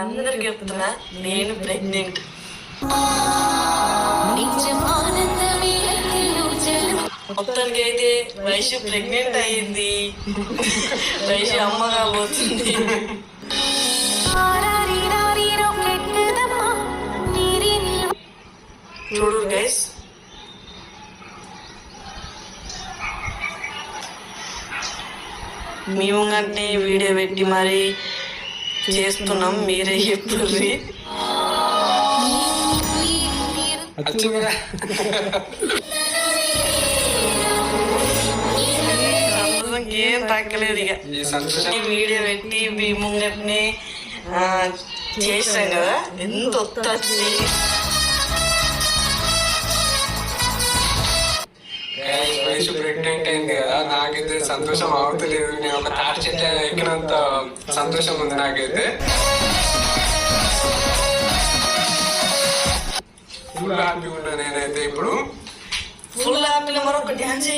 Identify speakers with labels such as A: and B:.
A: అందరికి చెప్తున్నా, నేను ప్రెగ్నెంట్. మొత్తానికి అయితే వైషు ప్రెగ్నెంట్ అయ్యింది. వైషు అమ్మ కాబోతుంది. చూడు గైస్, మేము కంటే వీడియో పెట్టి మరి చేస్తున్నాం, మీరే చెప్తుంది. ఏం తగ్గలేదు ఇక. వీడియో పెట్టి మీ ముంగట్ని చేసాం కదా, ఎంత వస్తుంది.
B: వయసు ప్రెగ్నెంట్ అయింది కదా, నాకైతే సంతోషం అవుతలేదు. నేను ఒక తాటి చెట్టు ఎక్కినంత సంతోషం ఉంది నాకైతే. ఫుల్ హ్యాపీగా ఉన్నా నేనైతే ఇప్పుడు.
A: ఫుల్ హ్యాపీగా మరొక డ్యాన్స్.